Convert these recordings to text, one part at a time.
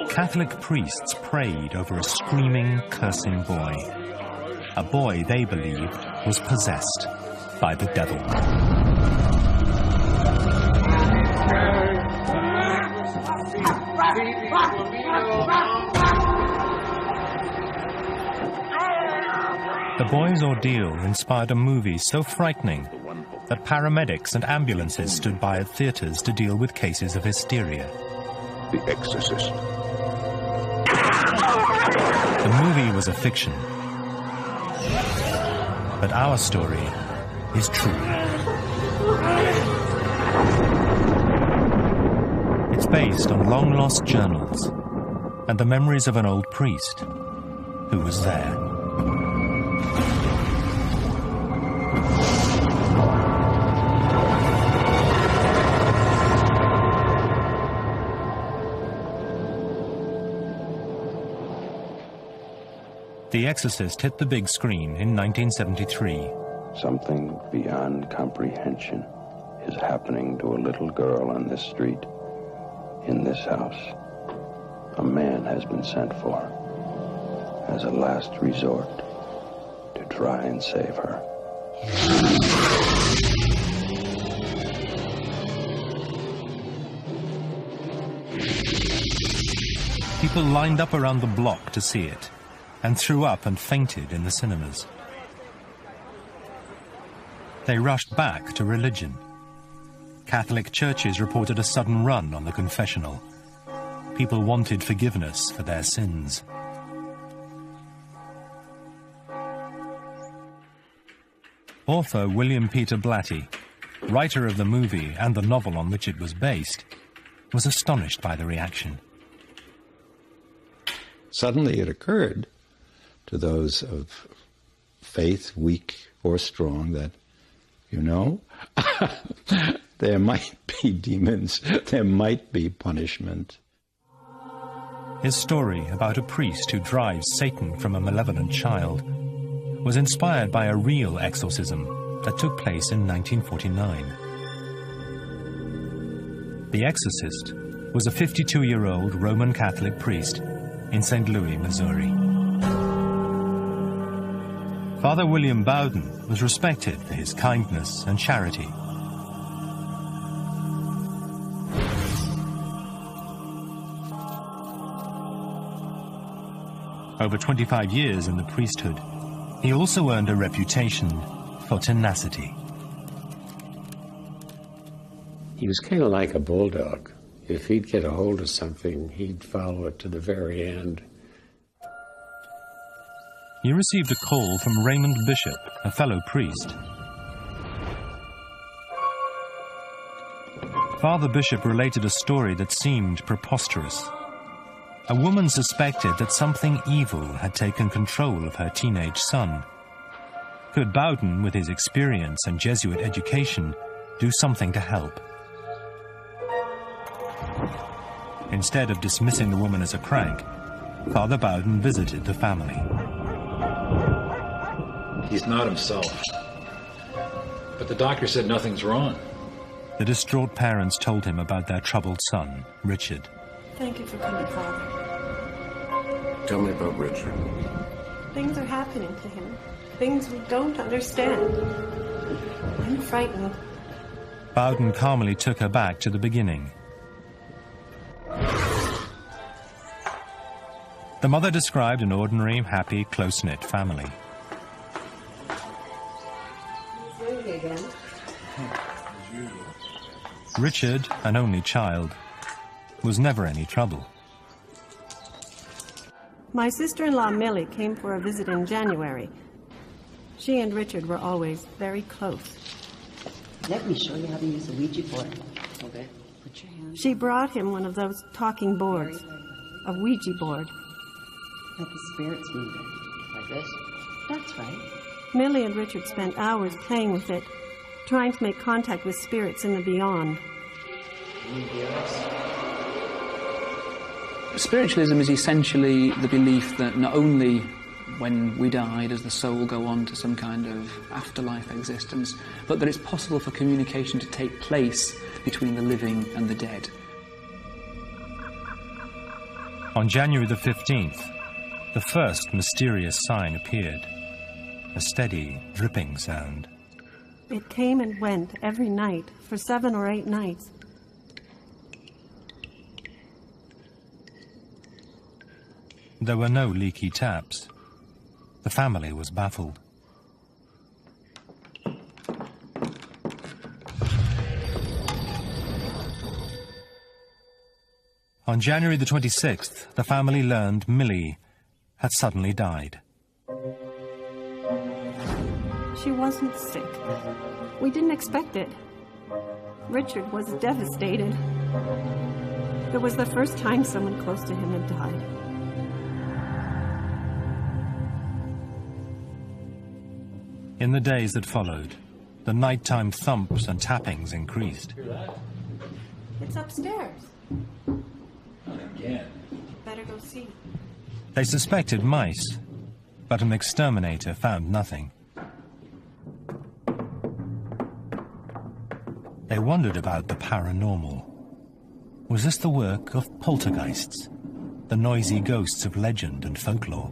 Catholic priests prayed over a screaming, cursing boy. A boy they believed was possessed by the devil. The boy's ordeal inspired a movie so frightening that paramedics and ambulances stood by at theaters to deal with cases of hysteria. The Exorcist. The movie was a fiction, but our story is true. It's based on long-lost journals and the memories of an old priest who was there. The Exorcist hit the big screen in 1973. Something beyond comprehension is happening to a little girl on this street, in this house. A man has been sent for as a last resort to try and save her. People lined up around the block to see it, and threw up and fainted in the cinemas. They rushed back to religion. Catholic churches reported a sudden run on the confessional. People wanted forgiveness for their sins. Author William Peter Blatty, writer of the movie and the novel on which it was based, was astonished by the reaction. Suddenly it occurred to those of faith, weak or strong, that, you know, there might be demons, there might be punishment. His story about a priest who drives Satan from a malevolent child was inspired by a real exorcism that took place in 1949. The exorcist was a 52-year-old Roman Catholic priest in St. Louis, Missouri. Father William Bowden was respected for his kindness and charity. Over 25 years in the priesthood, he also earned a reputation for tenacity. He was kind of like a bulldog. If he'd get a hold of something, he'd follow it to the very end. He received a call from Raymond Bishop, a fellow priest. Father Bishop related a story that seemed preposterous. A woman suspected that something evil had taken control of her teenage son. Could Bowden, with his experience and Jesuit education, do something to help? Instead of dismissing the woman as a crank, Father Bowden visited the family. He's not himself. But the doctor said nothing's wrong. The distraught parents told him about their troubled son, Richard. Thank you for coming, Father. Tell me about Richard. Things are happening to him. Things we don't understand. I'm frightened. Bowden calmly took her back to the beginning. The mother described an ordinary, happy, close-knit family. Richard, an only child, was never any trouble. My sister-in-law Millie came for a visit in January. She and Richard were always very close. Let me show you how to use the Ouija board. Okay. Put your hand. She brought him one of those talking boards, a Ouija board. Let the spirits move it. Like this? That's right. Millie and Richard spent hours playing with it, trying to make contact with spirits in the beyond. Can you hear us? Spiritualism is essentially the belief that not only when we die does the soul go on to some kind of afterlife existence, but that it's possible for communication to take place between the living and the dead. On January the 15th, the first mysterious sign appeared, a steady, dripping sound. It came and went every night for 7 or 8 nights. There were no leaky taps. The family was baffled. On January the 26th, the family learned Millie had suddenly died. She wasn't sick. We didn't expect it. Richard was devastated. It was the first time someone close to him had died. In the days that followed, the nighttime thumps and tappings increased. It's upstairs. Again. Better go see. They suspected mice, but an exterminator found nothing. They wondered about the paranormal. Was this the work of poltergeists, the noisy ghosts of legend and folklore?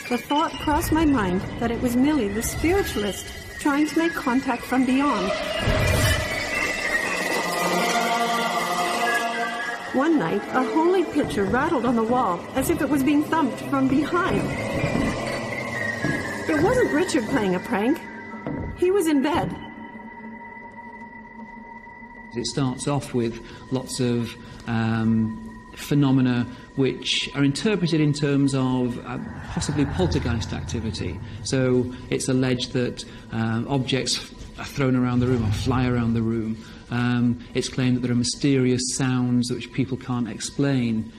The thought crossed my mind that it was Millie, the spiritualist, trying to make contact from beyond. One night, a holy picture rattled on the wall as if it was being thumped from behind. It wasn't Richard playing a prank. He was in bed. It starts off with lots of phenomena which are interpreted in terms of possibly poltergeist activity. So it's alleged that objects are thrown around the room or fly around the room. It's claimed that there are mysterious sounds which people can't explain.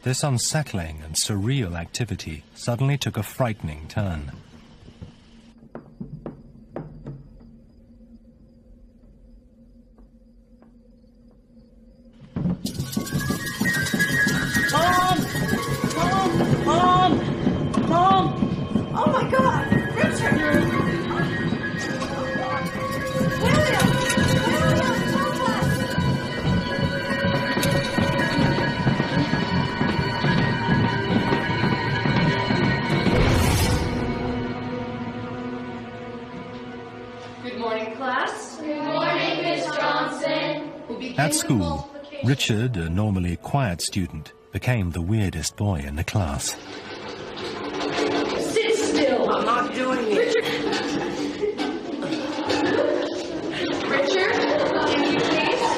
This unsettling and surreal activity suddenly took a frightening turn. Mom! Oh my God! Richard! William! Good morning, class. Good morning, Miss Johnson. At school, Richard, a normally quiet student, became the weirdest boy in the class. Sit still. I'm not doing it. Richard, can you please?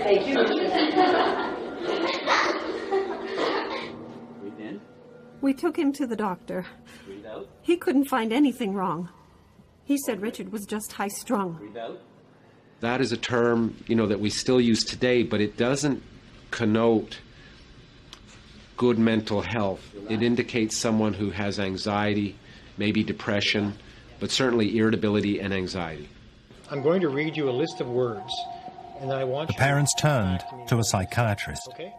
Thank you, Richard. We took him to the doctor. He couldn't find anything wrong. He said Richard was just high-strung. That is a term, that we still use today, but it doesn't connote good mental health. It indicates someone who has anxiety, maybe depression, but certainly irritability and anxiety. I'm going to read you a list of words, and I want The parents turned to a psychiatrist. Okay?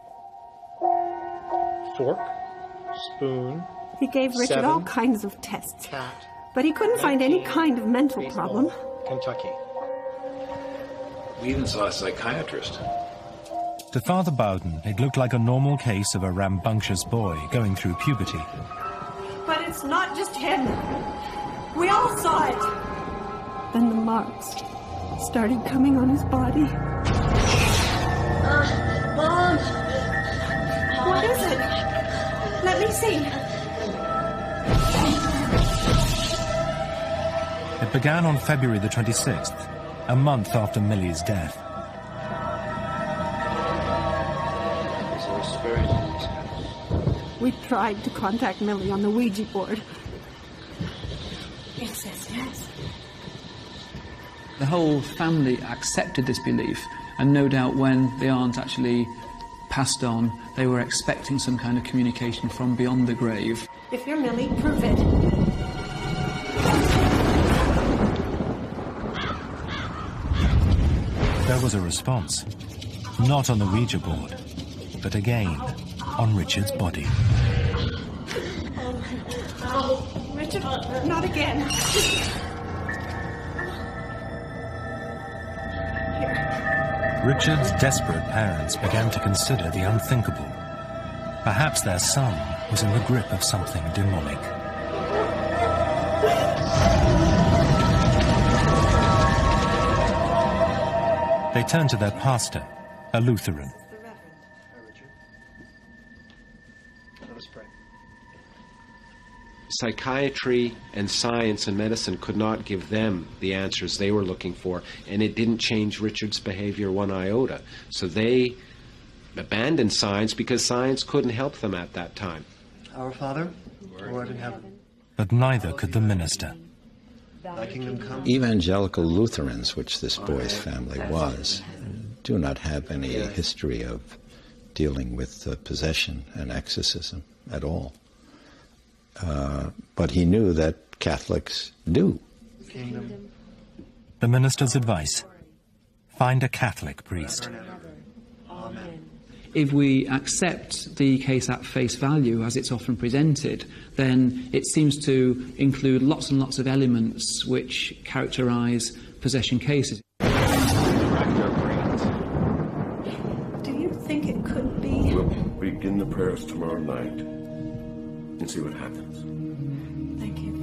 Fork, spoon, He gave Richard 7, all kinds of tests, cat, but he couldn't find any 19, kind of mental baseball, problem. Kentucky. We even saw a psychiatrist. To Father Bowden, it looked like a normal case of a rambunctious boy going through puberty. But it's not just him. We all saw it. Then the marks started coming on his body. Mom! What is it? Let me see. It began on February the 26th, a month after Millie's death. We tried to contact Millie on the Ouija board. It says yes. The whole family accepted this belief, and no doubt when the aunt actually passed on, they were expecting some kind of communication from beyond the grave. If you're Millie, prove it. There was a response. Not on the Ouija board, but again on Richard's body. Oh, Richard, not again. Richard's desperate parents began to consider the unthinkable. Perhaps their son was in the grip of something demonic. They turned to their pastor, a Lutheran. Psychiatry and science and medicine could not give them the answers they were looking for, and it didn't change Richard's behavior one iota. So they abandoned science because science couldn't help them at that time. Our Father, who art in heaven. But neither could the minister. Thy kingdom come. Evangelical Lutherans, which this boy's family was, do not have any history of dealing with possession and exorcism at all. But he knew that Catholics do. The minister's advice: find a Catholic priest. If we accept the case at face value, as it's often presented, then it seems to include lots and lots of elements which characterize possession cases. Do you think it could be? We'll begin the prayers tomorrow night and see what happens. Thank you,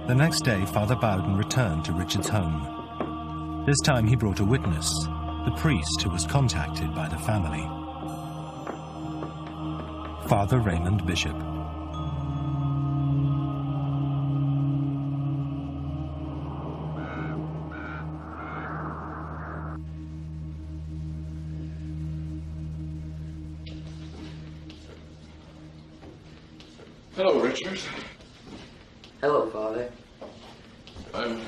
The next day, Father Bowden returned to Richard's home. This time he brought a witness, the priest who was contacted by the family. Father Raymond Bishop. Hello, Richard. Hello, Father. I'm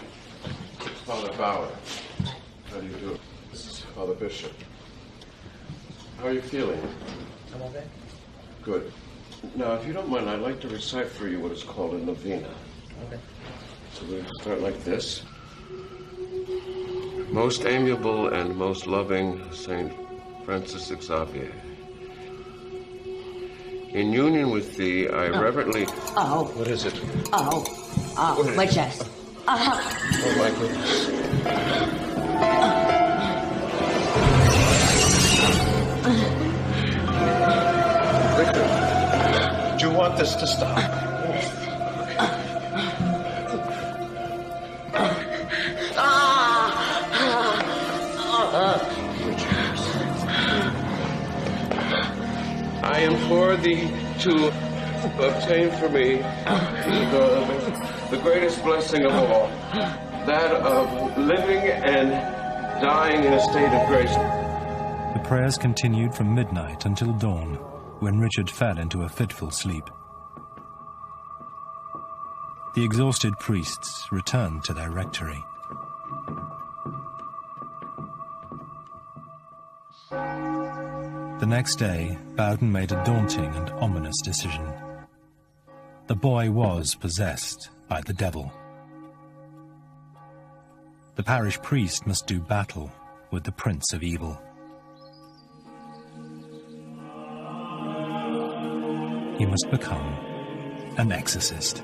Father Bauer. How do you do? This is Father Bishop. How are you feeling? I'm okay. Good. Now, if you don't mind, I'd like to recite for you what is called a novena. Okay. So we start like this. Most amiable and most loving Saint Francis Xavier, in union with thee, I reverently... Oh. What is it? Oh. Oh, my chest. Oh, my goodness. Victor, do you want this to stop? Yes. I implore thee to obtain for me the greatest blessing of all, that of living and dying in a state of grace. The prayers continued from midnight until dawn, when Richard fell into a fitful sleep. The exhausted priests returned to their rectory. The next day, Bowden made a daunting and ominous decision. The boy was possessed by the devil. The parish priest must do battle with the prince of evil. He must become an exorcist.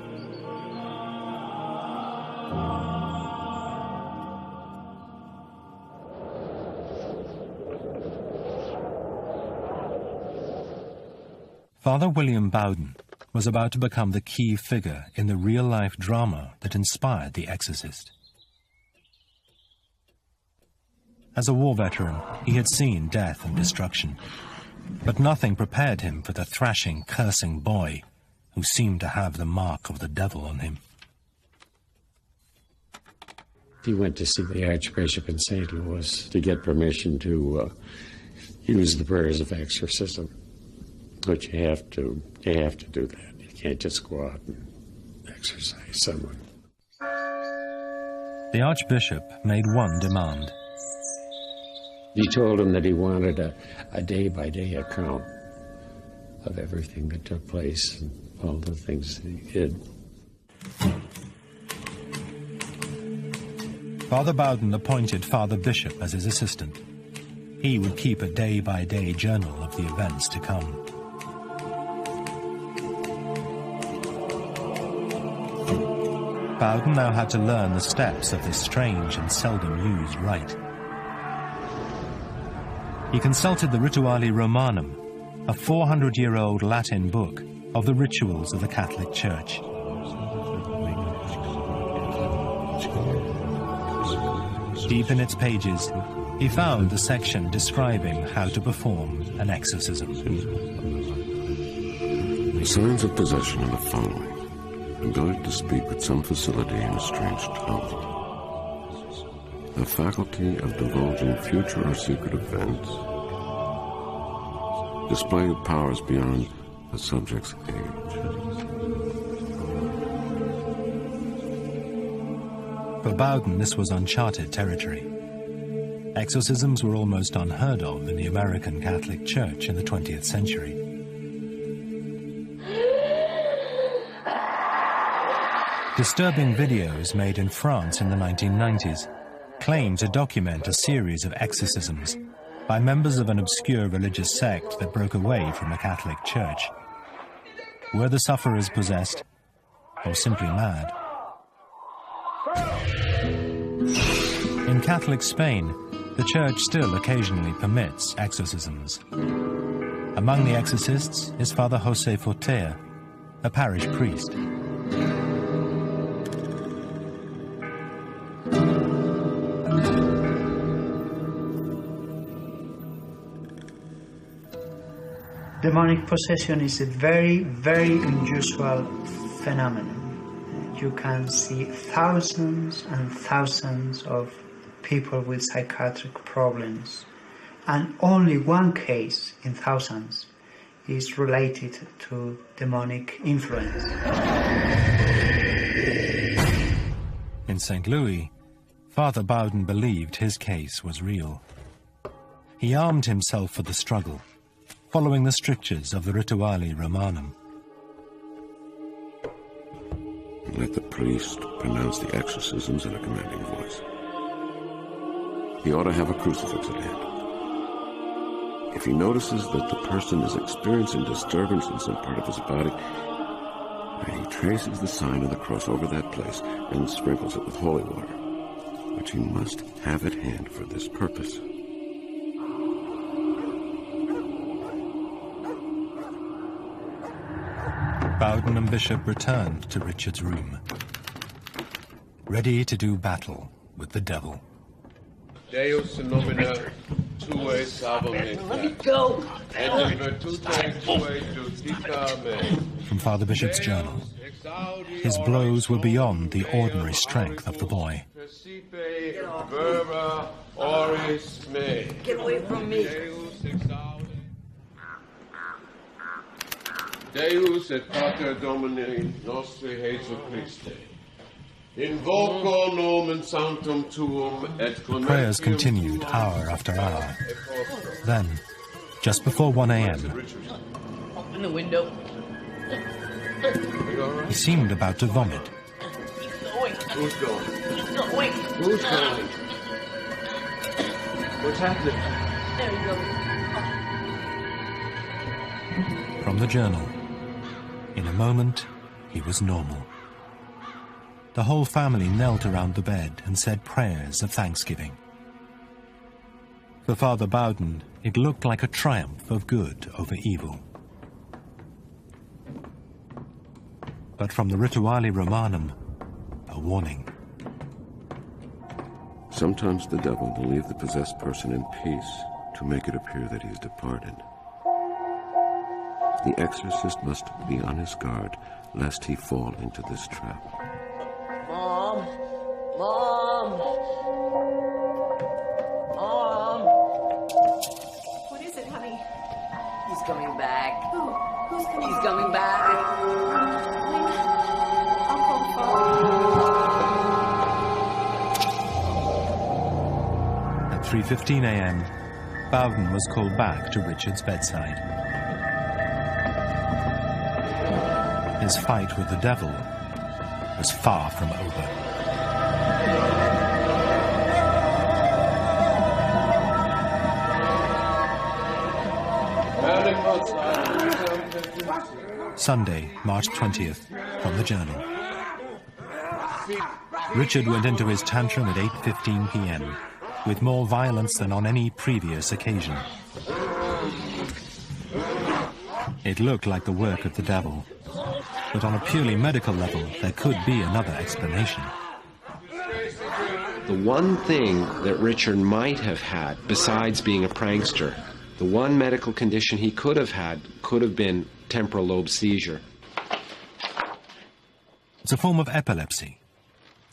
Father William Bowden was about to become the key figure in the real-life drama that inspired The Exorcist. As a war veteran, he had seen death and destruction, but nothing prepared him for the thrashing, cursing boy who seemed to have the mark of the devil on him. He went to see the Archbishop in St. Louis to get permission to use the prayers of exorcism. But you have to do that. You can't just go out and exorcise someone. The Archbishop made one demand. He told him that he wanted a day-by-day account of everything that took place, and all the things that he did. Father Bowden appointed Father Bishop as his assistant. He would keep a day-by-day journal of the events to come. Bowden now had to learn the steps of this strange and seldom used rite. He consulted the Rituali Romanum, a 400-year-old Latin book of the rituals of the Catholic Church. Deep in its pages, he found the section describing how to perform an exorcism. The signs of possession are the following. Ability to speak with some facility in a strange tongue. The faculty of divulging future or secret events. Display of powers beyond the subject's age. For Bowden, this was uncharted territory. Exorcisms were almost unheard of in the American Catholic Church in the 20th century. Disturbing videos made in France in the 1990s claim to document a series of exorcisms by members of an obscure religious sect that broke away from the Catholic Church. Were the sufferers possessed or simply mad? In Catholic Spain, the Church still occasionally permits exorcisms. Among the exorcists is Father José Fortea, a parish priest. Demonic possession is a very, very unusual phenomenon. You can see thousands and thousands of people with psychiatric problems, and only one case in thousands is related to demonic influence. In St. Louis, Father Bowden believed his case was real. He armed himself for the struggle, following the strictures of the Rituali Romanum. Let the priest pronounce the exorcisms in a commanding voice. He ought to have a crucifix at hand. If he notices that the person is experiencing disturbance in some part of his body, he traces the sign of the cross over that place and sprinkles it with holy water, which he must have at hand for this purpose. Bowden and Bishop returned to Richard's room, ready to do battle with the devil. Deus nomina tue salvame. Let me go. Et virtute tue judica me. From Father Bishop's journal, his blows were beyond the ordinary strength of the boy. Get away from me. Deus et Pater Domini nostri Jesu Christe. Invoco nomen sanctum tuum et clementium. Prayers continued hour after hour. Then, just before 1 a.m., Open the window. he seemed about to vomit. Keep going. Who's going? Keep going. Who's going? What's happening? There you go. From the journal, in a moment, he was normal. The whole family knelt around the bed and said prayers of thanksgiving. For Father Bowden, it looked like a triumph of good over evil. But from the Rituali Romanum, a warning. Sometimes the devil will leave the possessed person in peace to make it appear that he is departed. The exorcist must be on his guard lest he fall into this trap. Mom. Mom. Mom. What is it, honey? He's coming back. Who's coming? He's coming back. At 3:15 a.m., Bowden was called back to Richard's bedside. his fight with the devil was far from over. Sunday, March 20th, from the Journal. Richard went into his tantrum at 8:15 p.m. with more violence than on any previous occasion. It looked like the work of the devil, but on a purely medical level, there could be another explanation. The one thing that Richard might have had, besides being a prankster, the one medical condition he could have been temporal lobe seizure. It's a form of epilepsy,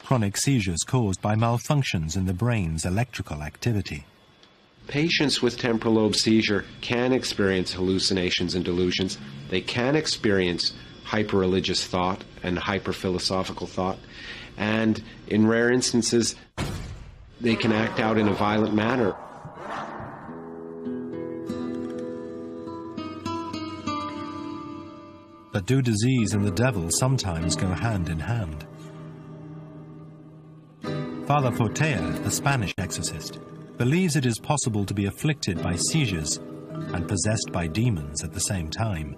chronic seizures caused by malfunctions in the brain's electrical activity. Patients with temporal lobe seizure can experience hallucinations and delusions. They can experience hyper-religious thought and hyper-philosophical thought. And in rare instances, they can act out in a violent manner. But do disease and the devil sometimes go hand in hand? Father Fortea, the Spanish exorcist, believes it is possible to be afflicted by seizures and possessed by demons at the same time.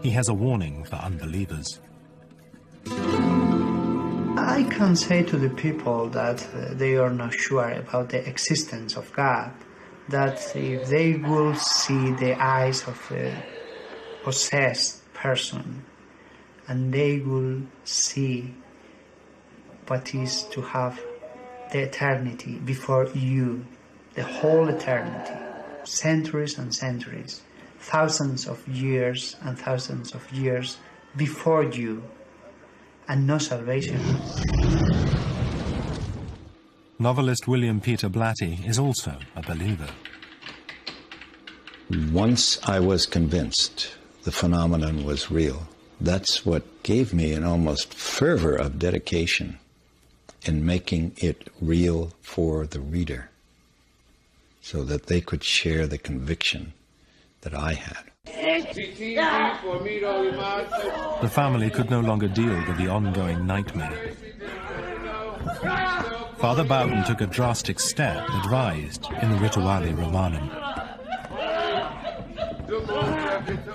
He has a warning for unbelievers. I can say to the people that they are not sure about the existence of God, that if they will see the eyes of a possessed person and they will see what is to have the eternity before you, the whole eternity, centuries and centuries, thousands of years and thousands of years before you, and no salvation. Novelist William Peter Blatty is also a believer. Once I was convinced the phenomenon was real, that's what gave me an almost fervor of dedication in making it real for the reader, so that they could share the conviction that I had. The family could no longer deal with the ongoing nightmare. Father Bowden took a drastic step advised in the Rituale Romanum.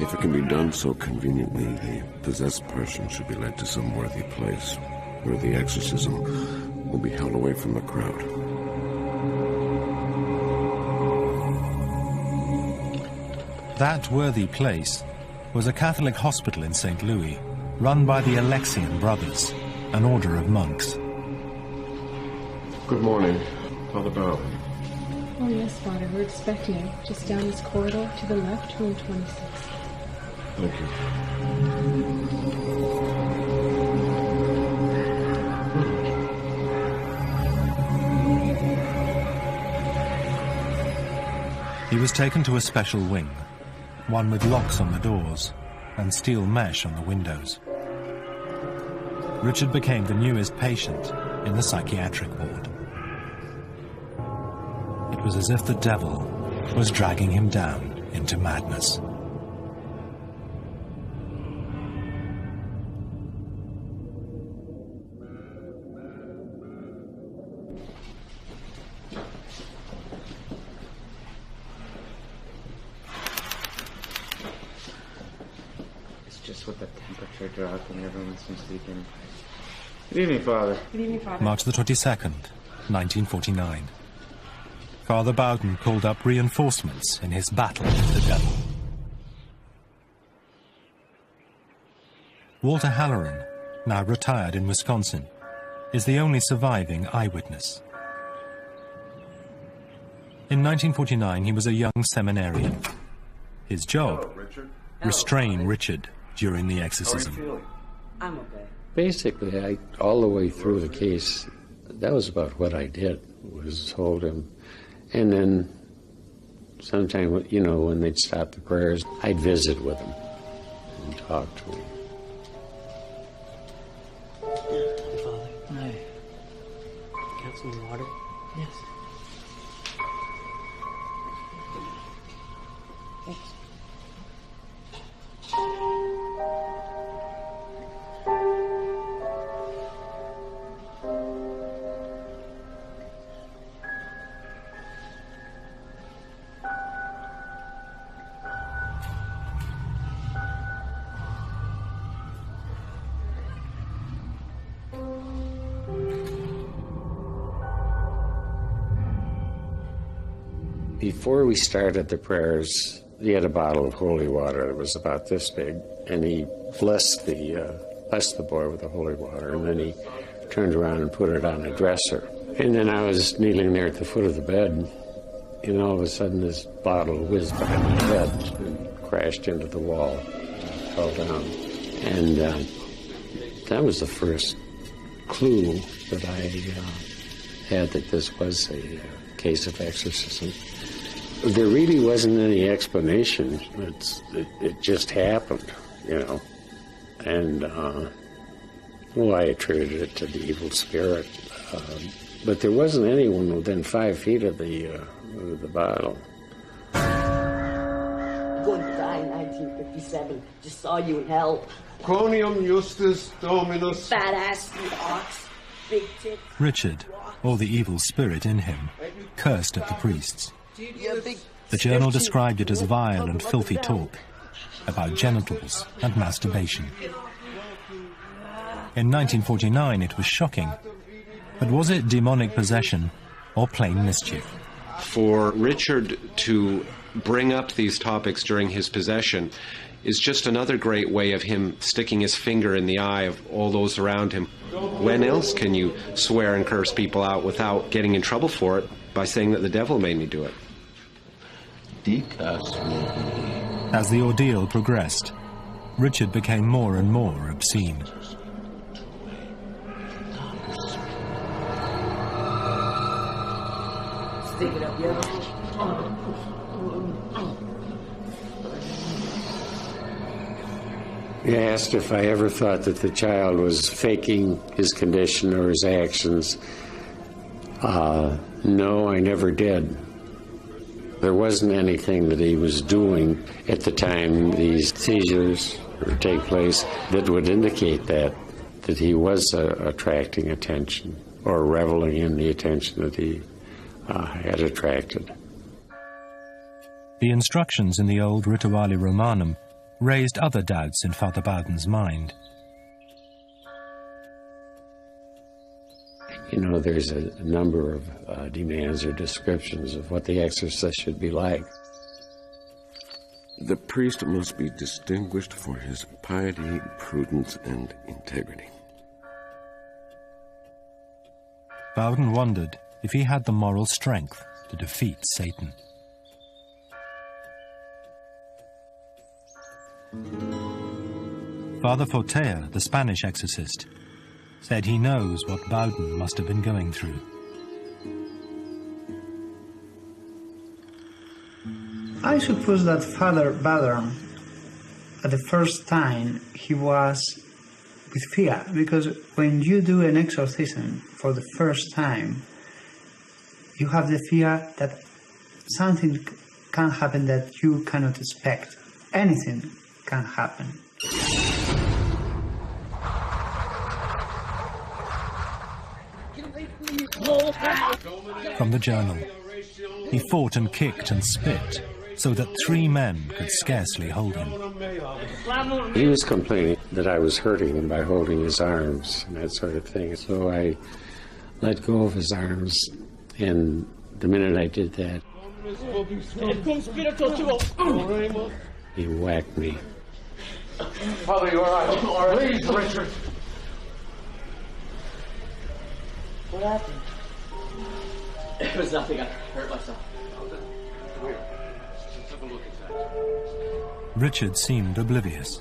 If it can be done so conveniently, the possessed person should be led to some worthy place where the exorcism will be held away from the crowd. That worthy place was a Catholic hospital in St. Louis, run by the Alexian Brothers, an order of monks. Good morning, Father Bowden. Oh, yes, Father, we're expecting you. Just down this corridor to the left, room 26. Thank you. He was taken to a special wing, one with locks on the doors and steel mesh on the windows. Richard became the newest patient in the psychiatric ward. It was as if the devil was dragging him down into madness. With the temperature drop and everyone seems to be getting... Good evening, Father. Good evening, Father. March the 22nd, 1949. Father Bowden called up reinforcements in his battle with the devil. Walter Halloran, now retired in Wisconsin, is the only surviving eyewitness. In 1949, he was a young seminarian. His job, restrain Richard during the exorcism. I'm okay. Basically, all the way through the case, that was about what I did, was hold him. And then sometime, when they'd stop the prayers, I'd visit with him and talk to him. Hey, Father. Hi. Can I have some water? Yes. Thanks. Before we started the prayers, he had a bottle of holy water that was about this big, and he blessed the boy with the holy water, and then he turned around and put it on a dresser. And then I was kneeling there at the foot of the bed, and all of a sudden this bottle whizzed by my head and crashed into the wall, fell down. And that was the first clue that I had that this was a case of exorcism. There really wasn't any explanation. It just happened, you know. And, well, I attributed it to the evil spirit. But there wasn't anyone within 5 feet of the bottle. Going to die in 1957. Just saw you in hell. Cronium Justus Dominus. Badass, you ox. Big tip. Richard, or the evil spirit in him, cursed at the priests. You're a big The journal described it as vile and filthy talk about genitals and masturbation. In 1949 it was shocking, but was it demonic possession or plain mischief? For Richard to bring up these topics during his possession is just another great way of him sticking his finger in the eye of all those around him. When else can you swear and curse people out without getting in trouble for it by saying that the devil made me do it? As the ordeal progressed, Richard became more and more obscene. Stick it up, yeah. He asked if I ever thought that the child was faking his condition or his actions. No, I never did. There wasn't anything that he was doing at the time these seizures take place that would indicate that he was attracting attention or reveling in the attention that he had attracted. The instructions in the old Rituale Romanum raised other doubts in Father Bowden's mind. You know, there's a number of demands or descriptions of what the exorcist should be like. The priest must be distinguished for his piety, prudence, and integrity. Bowden wondered if he had the moral strength to defeat Satan. Father Fortea, the Spanish exorcist, said he knows what Bowden must have been going through. I suppose that Father Bowden, at the first time, he was with fear, because when you do an exorcism for the first time, you have the fear that something can happen that you cannot expect. Anything can happen. From the journal, he fought and kicked and spit so that 3 men could scarcely hold him. He was complaining that I was hurting him by holding his arms and that sort of thing. So I let go of his arms, and the minute I did that, he whacked me. Father, you're all right. Please, Richard. What happened? It was nothing. I hurt myself. Richard seemed oblivious.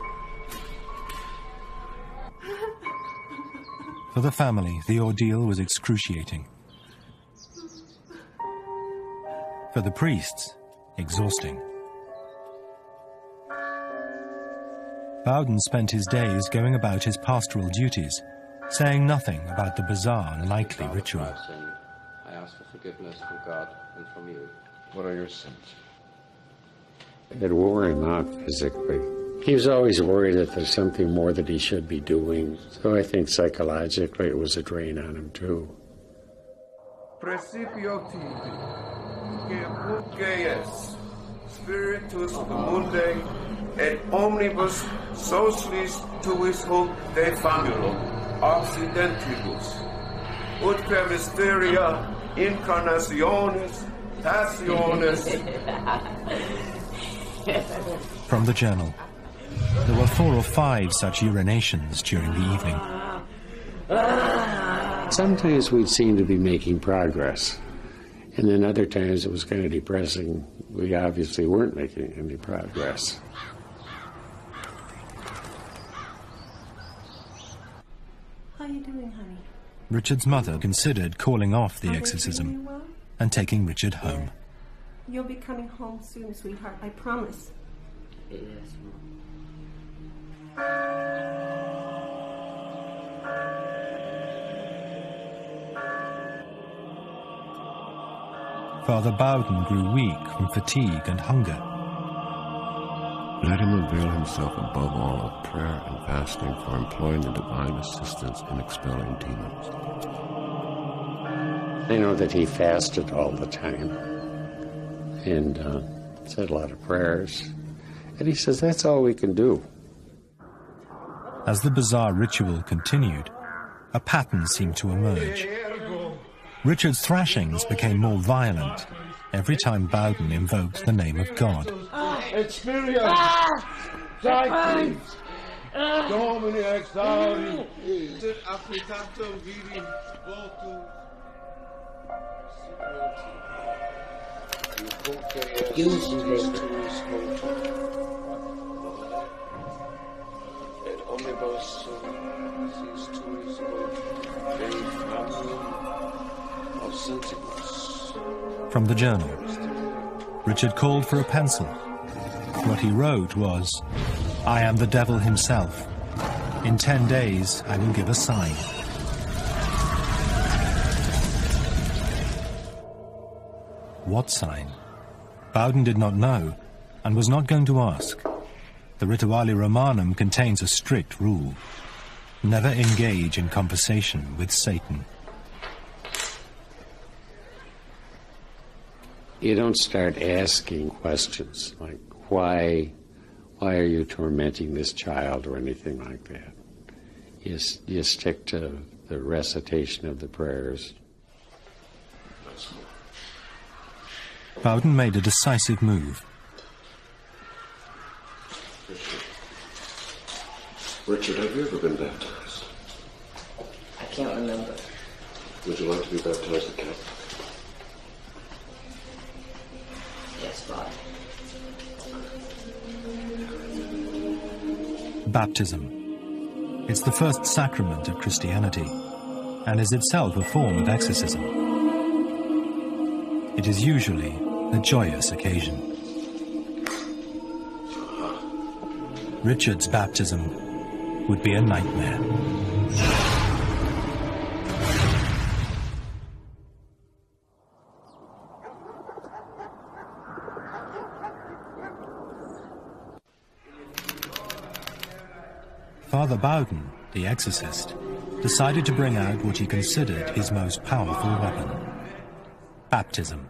For the family, the ordeal was excruciating. For the priests, exhausting. Bowden spent his days going about his pastoral duties, saying nothing about the bizarre and likely ritual. I ask for forgiveness from God and from you. What are your sins? It wore him out physically. He was always worried that there's something more that he should be doing. So I think psychologically it was a drain on him too. Principio tibi, que Gees, Spiritus Mundi, et omnibus socialis tuis hoc de famulum, occidentibus, utque mysteria incarnationis Passiones. From the journal. There were 4 or 5 such urinations during the evening. Sometimes we'd seem to be making progress, and then other times it was kind of depressing. We obviously weren't making any progress. How are you doing, honey? Richard's mother considered calling off the exorcism Well? and taking Richard home. You'll be coming home soon, sweetheart. I promise. Yes, Father Bowden grew weak from fatigue and hunger. Let him avail himself above all of prayer and fasting for employing the divine assistance in expelling demons. I know that he fasted all the time and said a lot of prayers. And he says, that's all we can do. As the bizarre ritual continued, a pattern seemed to emerge. Richard's thrashings became more violent every time Bowden invoked the name of God. Experience. Sancti. Domini exaudi. Sit affitatum vidi votum. Et omnibus sis tuis Dei fabulum of sentibus. From the journal, Richard called for a pencil. What he wrote was, I am the devil himself. In 10 days, I will give a sign. What sign? Bowden did not know, and was not going to ask. The Rituale Romanum contains a strict rule. Never engage in conversation with Satan. You don't start asking questions like, why are you tormenting this child or anything like that. You stick to the recitation of the prayers. Bowden made a decisive move. Richard, have you ever been baptized? I can't remember. Would you like to be baptized a Catholic? Yes, Father. Baptism. It's the first sacrament of Christianity, and is itself a form of exorcism. It is usually a joyous occasion. Richard's baptism would be a nightmare. Father Bowden, the exorcist, decided to bring out what he considered his most powerful weapon: baptism.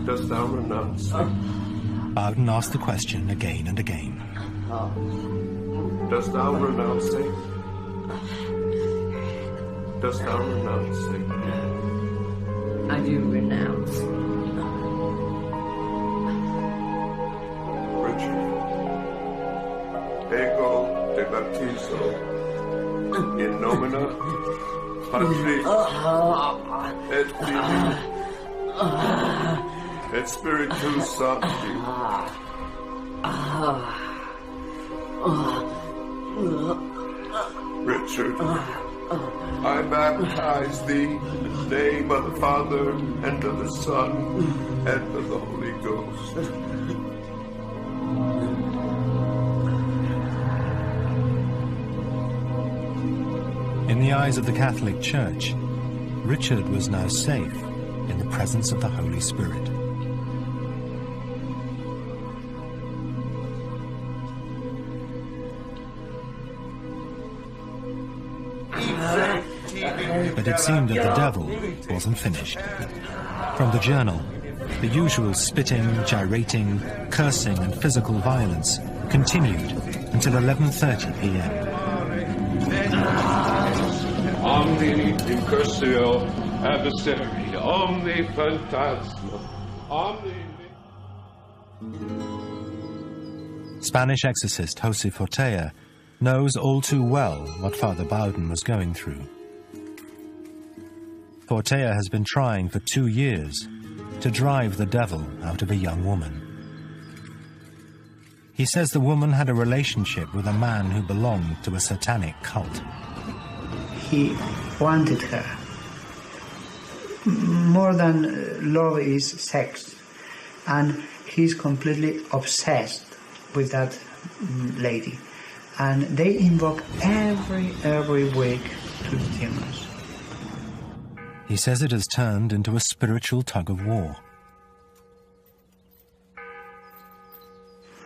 Dost thou renounce? Bowden asked the question again and again. Dost thou renounce Satan? Dost thou renounce Satan? I do renounce. Richard, ego te baptizo in nomine Patris et Filii et Spiritus Sancti. Richard, I baptize thee in the name of the Father, and of the Son, and of the Holy Ghost. In the eyes of the Catholic Church, Richard was now safe in the presence of the Holy Spirit. But it seemed that the devil wasn't finished. From the journal, The usual spitting, gyrating, cursing and physical violence continued until 11:30 p.m. Omni incursio adversari, omni phantasma, omni... Spanish exorcist Jose Fortea knows all too well what Father Bowden was going through. Fortea has been trying for 2 years to drive the devil out of a young woman. He says the woman had a relationship with a man who belonged to a satanic cult. He wanted her. More than love is sex. And he's completely obsessed with that lady. And they invoke every week to the demons. He says it has turned into a spiritual tug of war.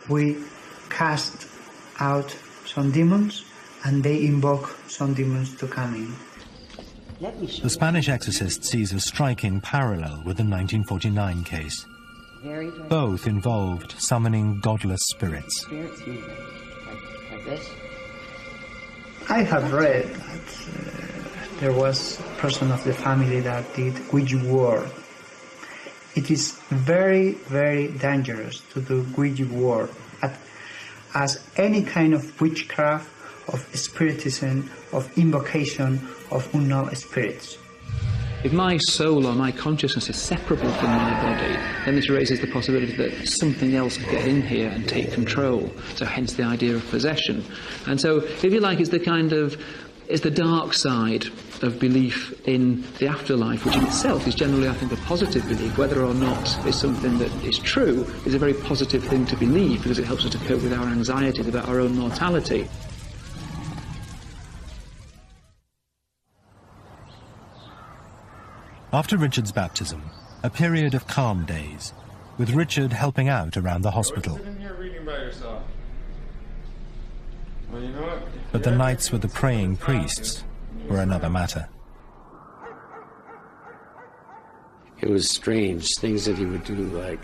We cast out some demons and they invoke some demons to come in. The Spanish exorcist sees a striking parallel with the 1949 case. Both involved summoning godless spirits. Spirits moving. Like this? I have read that there was a person of the family that did Ouija board. It is very, very dangerous to do Ouija board, as any kind of witchcraft, of spiritism, of invocation of unknown spirits. If my soul or my consciousness is separable from my body, then this raises the possibility that something else could get in here and take control. So hence the idea of possession. And so, if you like, it's the dark side of belief in the afterlife, which in itself is generally, I think, a positive belief. Whether or not it's something that is true is a very positive thing to believe, because it helps us to cope with our anxieties about our own mortality. After Richard's baptism, a period of calm days, with Richard helping out around the hospital. Sitting here reading by yourself. Well, you know what? But the nights with the praying priests were another matter. It was strange, things that he would do, like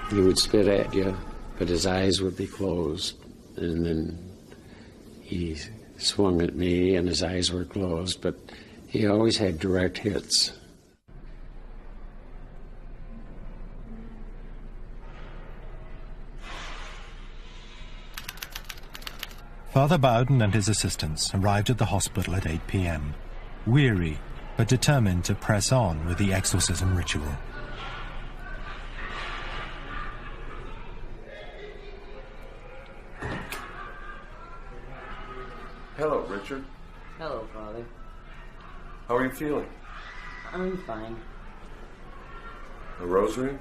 he would spit at you, but his eyes would be closed, and then he swung at me and his eyes were closed, but he always had direct hits. Father Bowden and his assistants arrived at the hospital at 8 p.m, weary but determined to press on with the exorcism ritual. Hello, Richard. Hello, Father. How are you feeling? I'm fine. A rosary?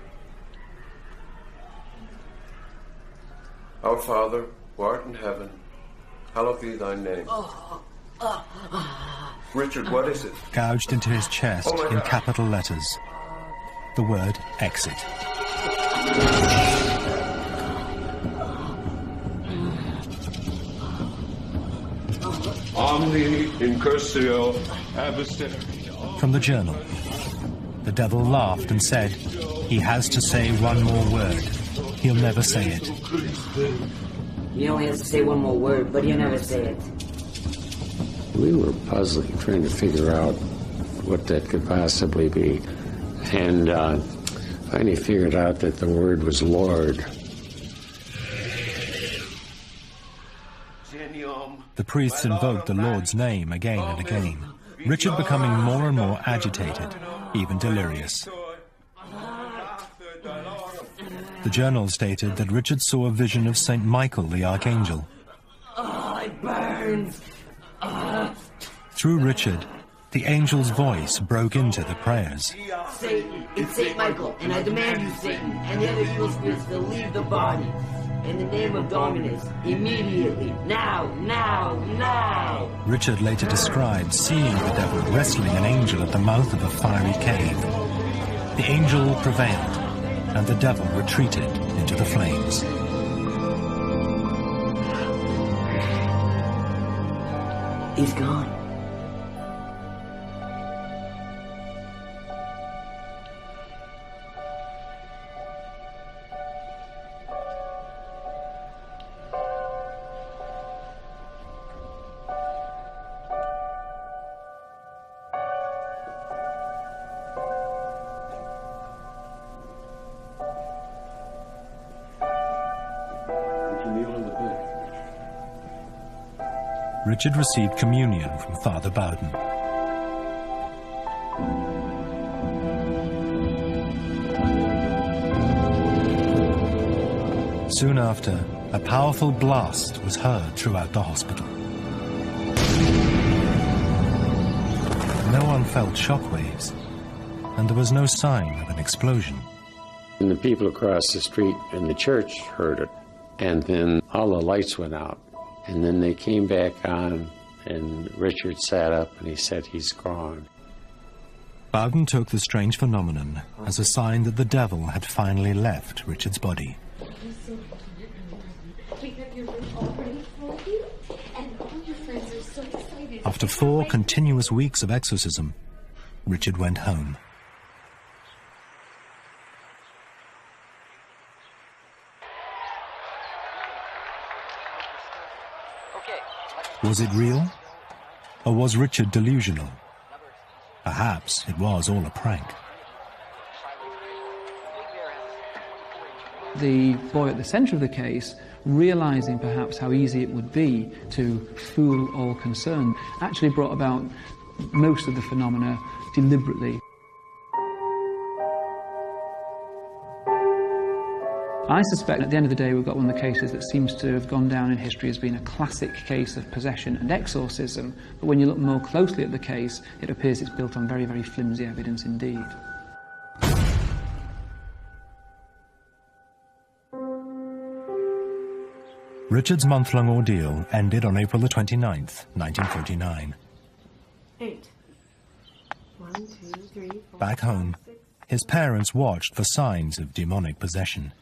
Our Father, who art in heaven, hallowed be thy name. Richard, what is it? Gouged into his chest in capital letters, the word exit. Omni incursio adversari. From the journal, the devil laughed and said, he has to say one more word. He'll never say it. He only has to say one more word, but he'll never say it. We were puzzling, trying to figure out what that could possibly be. And finally figured out that the word was Lord. The priests invoked the Lord's name again and again, Richard becoming more and more agitated, even delirious. The journal stated that Richard saw a vision of St. Michael the Archangel. Oh, it burns! Through Richard, the angel's voice broke into the prayers. Satan, it's St. Michael, and I demand you, Satan, and the other evil spirits to leave the body. In the name of Dominus, immediately, now, now, now! Richard later described seeing the devil wrestling an angel at the mouth of a fiery cave. The angel prevailed, and the devil retreated into the flames. He's gone. Richard received communion from Father Bowden. Soon after, a powerful blast was heard throughout the hospital. No one felt shockwaves, and there was no sign of an explosion. And the people across the street in the church heard it, and then all the lights went out. And then they came back on, and Richard sat up and he said, "He's gone." Bowden took the strange phenomenon as a sign that the devil had finally left Richard's body. We have your room all ready for you, and all your friends are so excited. After 4 continuous weeks of exorcism, Richard went home. Was it real? Or was Richard delusional? Perhaps it was all a prank. The boy at the centre of the case, realising perhaps how easy it would be to fool all concerned, actually brought about most of the phenomena deliberately. I suspect at the end of the day we've got one of the cases that seems to have gone down in history as being a classic case of possession and exorcism, but when you look more closely at the case, it appears it's built on very, very flimsy evidence indeed. Richard's month-long ordeal ended on April the 29th, 1949. 8. 1, 2, 3, 4. Back home, his parents watched for signs of demonic possession.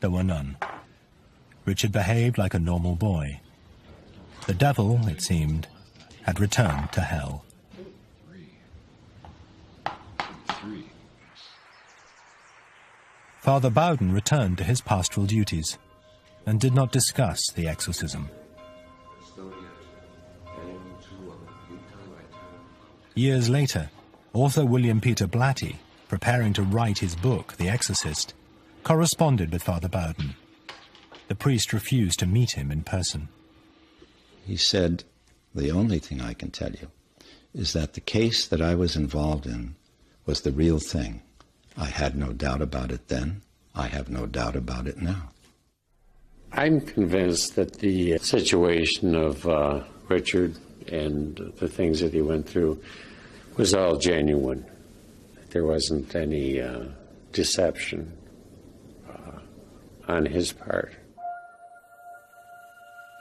There were none. Richard behaved like a normal boy. The devil, it seemed, had returned to hell. Father Bowden returned to his pastoral duties and did not discuss the exorcism. Years later, author William Peter Blatty, preparing to write his book, The Exorcist, corresponded with Father Bowden. The priest refused to meet him in person. He said, "The only thing I can tell you is that the case that I was involved in was the real thing. I had no doubt about it then. I have no doubt about it now." I'm convinced that the situation of Richard and the things that he went through was all genuine. There wasn't any deception on his part.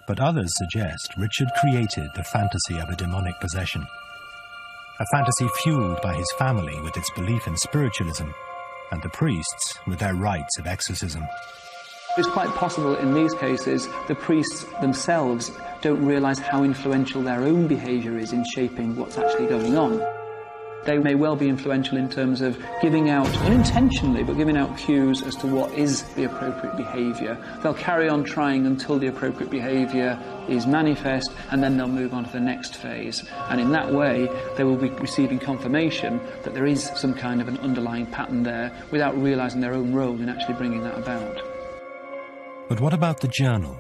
But others suggest Richard created the fantasy of a demonic possession. A fantasy fueled by his family with its belief in spiritualism, and the priests with their rites of exorcism. It's quite possible in these cases the priests themselves don't realise how influential their own behaviour is in shaping what's actually going on. They may well be influential in terms of giving out, unintentionally, but giving out cues as to what is the appropriate behaviour. They'll carry on trying until the appropriate behaviour is manifest, and then they'll move on to the next phase. And in that way, they will be receiving confirmation that there is some kind of an underlying pattern there without realising their own role in actually bringing that about. But what about the journal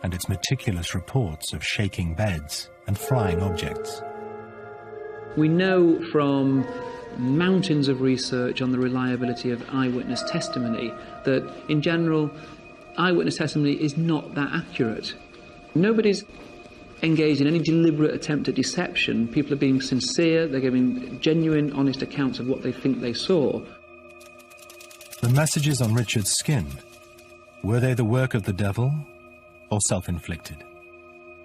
and its meticulous reports of shaking beds and flying objects? We know from mountains of research on the reliability of eyewitness testimony that, in general, eyewitness testimony is not that accurate. Nobody's engaged in any deliberate attempt at deception. People are being sincere, they're giving genuine, honest accounts of what they think they saw. The messages on Richard's skin, were they the work of the devil or self-inflicted?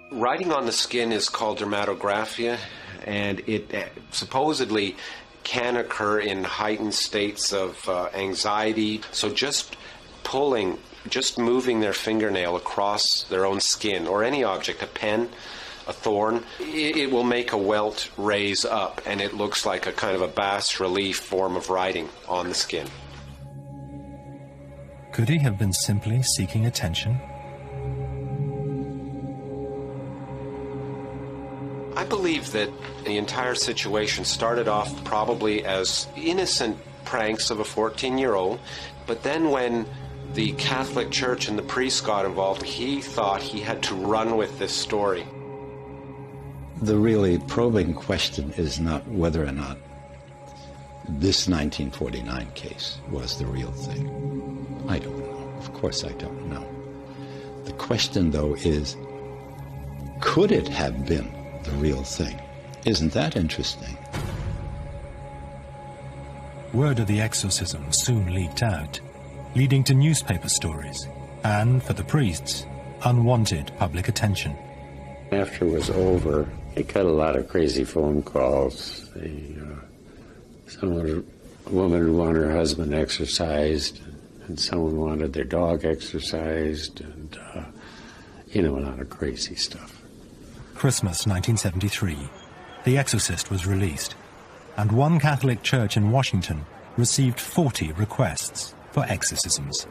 Writing on the skin is called dermatographia, and it supposedly can occur in heightened states of anxiety. So just moving their fingernail across their own skin, or any object, a pen, a thorn, it will make a welt raise up, and it looks like a kind of a bas-relief form of writing on the skin. Could he have been simply seeking attention? I believe that the entire situation started off probably as innocent pranks of a 14-year-old, but then when the Catholic Church and the priests got involved, he thought he had to run with this story. The really probing question is not whether or not this 1949 case was the real thing. I don't know. Of course I don't know. The question, though, is, could it have been the real thing? Isn't that interesting? Word of the exorcism soon leaked out, leading to newspaper stories and, for the priests, unwanted public attention. After it was over, they got a lot of crazy phone calls. A woman wanted her husband exorcised, and someone wanted their dog exorcised, and, a lot of crazy stuff. Christmas 1973. The Exorcist was released, and one Catholic church in Washington received 40 requests for exorcisms.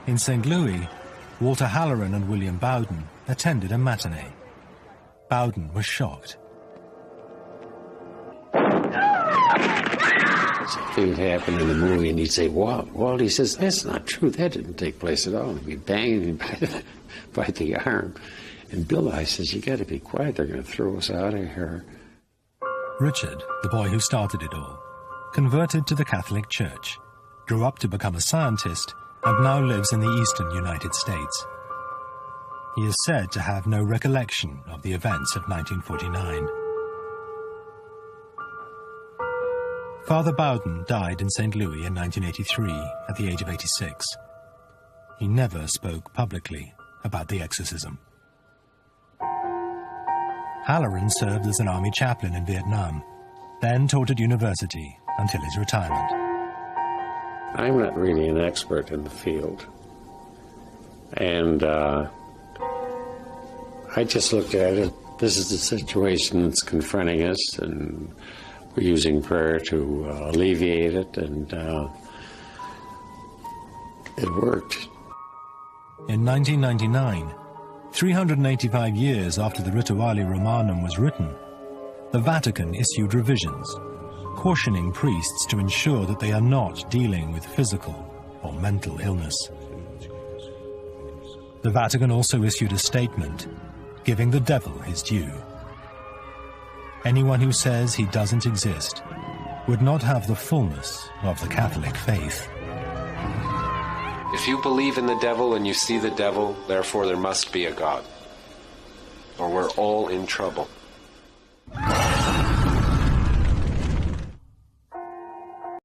In St. Louis, Walter Halloran and William Bowden attended a matinee. Bowden was shocked. Something would happen in the movie, and he'd say, Walt, he says, that's not true. That didn't take place at all. And he'd be banging him by the arm. And Bill, I says, you got to be quiet. They're going to throw us out of here. Richard, the boy who started it all, converted to the Catholic Church, grew up to become a scientist, and now lives in the eastern United States. He is said to have no recollection of the events of 1949. Father Bowden died in St. Louis in 1983 at the age of 86. He never spoke publicly about the exorcism. Halloran served as an army chaplain in Vietnam, then taught at university until his retirement. I'm not really an expert in the field. And I just looked at it. This is the situation that's confronting us, and we're using prayer to alleviate it, and it worked. In 1999, 385 years after the Rituale Romanum was written, the Vatican issued revisions, cautioning priests to ensure that they are not dealing with physical or mental illness. The Vatican also issued a statement giving the devil his due. Anyone who says he doesn't exist would not have the fullness of the Catholic faith. If you believe in the devil and you see the devil, therefore there must be a God, or we're all in trouble.